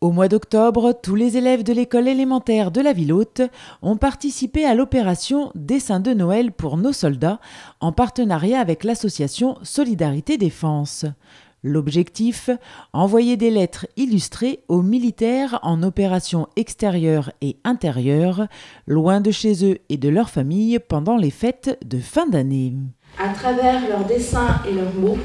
Au mois d'octobre, tous les élèves de l'école élémentaire de la ville haute ont participé à l'opération Dessin de Noël pour nos soldats en partenariat avec l'association Solidarité Défense. L'objectif, envoyer des lettres illustrées aux militaires en opération extérieure et intérieure, loin de chez eux et de leurs familles pendant les fêtes de fin d'année. À travers leurs dessins et leurs mots,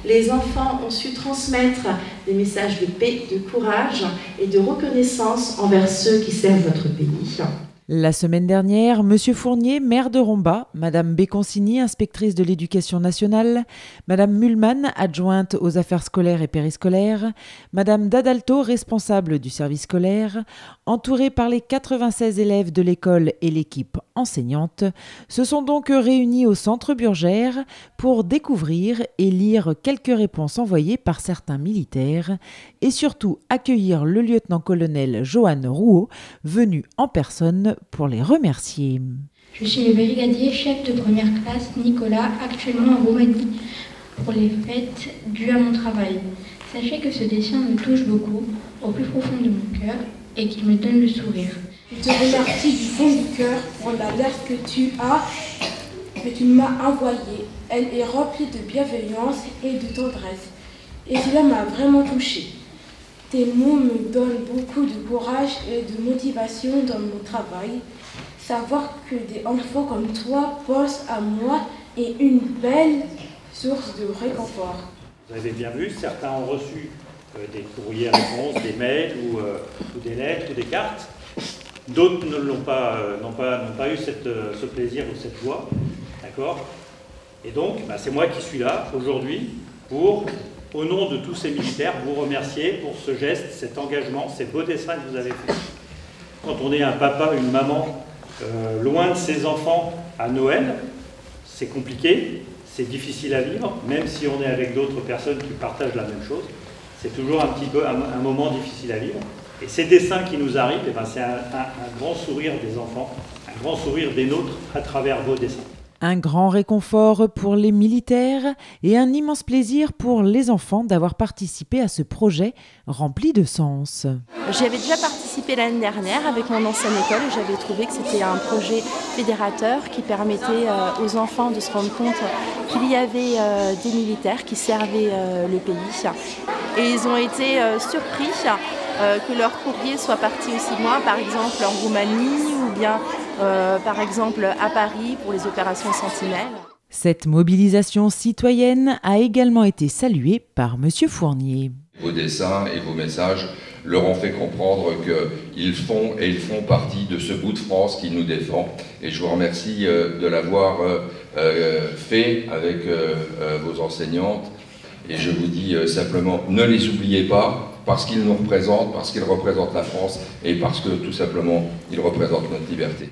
les enfants ont su transmettre des messages de paix, de courage et de reconnaissance envers ceux qui servent notre pays. La semaine dernière, M. Fournier, maire de Romba, Mme Béconcini, inspectrice de l'éducation nationale, Mme Mulman, adjointe aux affaires scolaires et périscolaires, Mme Dadalto, responsable du service scolaire, entourés par les 96 élèves de l'école et l'équipe enseignante, se sont donc réunis au centre Burgère pour découvrir et lire quelques réponses envoyées par certains militaires et surtout accueillir le lieutenant-colonel Johan Rouault, venu en personne pour les remercier. Je suis le brigadier chef de première classe Nicolas, actuellement en Roumanie, pour les fêtes dues à mon travail. Sachez que ce dessin me touche beaucoup, au plus profond de mon cœur, et qu'il me donne le sourire. Je te remercie du fond du cœur pour la lettre que tu m'as envoyée. Elle est remplie de bienveillance et de tendresse, et cela m'a vraiment touchée. Tes mots me donnent beaucoup de courage et de motivation dans mon travail. Savoir que des enfants comme toi pensent à moi est une belle source de réconfort. Vous avez bien vu, certains ont reçu des courriers-réponses, des mails ou des lettres ou des cartes. D'autres n'ont pas eu ce plaisir ou cette joie. D'accord ? Et donc, c'est moi qui suis là aujourd'hui pour, au nom de tous ces militaires, vous remercier pour ce geste, cet engagement, ces beaux dessins que vous avez faits. Quand on est un papa, une maman, loin de ses enfants à Noël, c'est compliqué, c'est difficile à vivre, même si on est avec d'autres personnes qui partagent la même chose. C'est toujours un petit peu un moment difficile à vivre. Et ces dessins qui nous arrivent, c'est un grand sourire des enfants, un grand sourire des nôtres à travers vos dessins. Un grand réconfort pour les militaires et un immense plaisir pour les enfants d'avoir participé à ce projet rempli de sens. J'y avais déjà participé l'année dernière avec mon ancienne école et j'avais trouvé que c'était un projet fédérateur qui permettait aux enfants de se rendre compte qu'il y avait des militaires qui servaient le pays. Et ils ont été surpris que leur courrier soit parti aussi loin, par exemple en Roumanie ou bien par exemple à Paris pour les opérations Sentinelle. Cette mobilisation citoyenne a également été saluée par M. Fournier. Vos dessins et vos messages leur ont fait comprendre qu'ils font partie de ce bout de France qui nous défend. Et je vous remercie de l'avoir fait avec vos enseignantes. Et je vous dis simplement, ne les oubliez pas, parce qu'ils nous représentent, parce qu'ils représentent la France et parce que tout simplement, ils représentent notre liberté.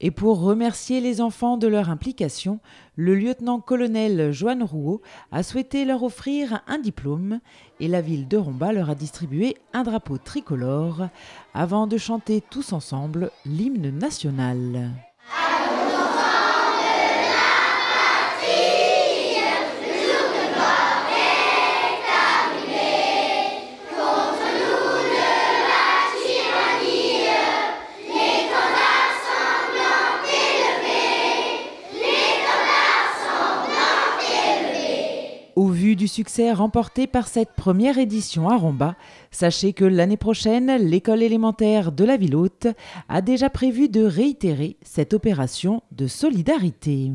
Et pour remercier les enfants de leur implication, le lieutenant-colonel Johan Rouault a souhaité leur offrir un diplôme et la ville de Romba leur a distribué un drapeau tricolore avant de chanter tous ensemble l'hymne national. Au vu du succès remporté par cette première édition à Romba, sachez que l'année prochaine, l'école élémentaire de la ville haute a déjà prévu de réitérer cette opération de solidarité.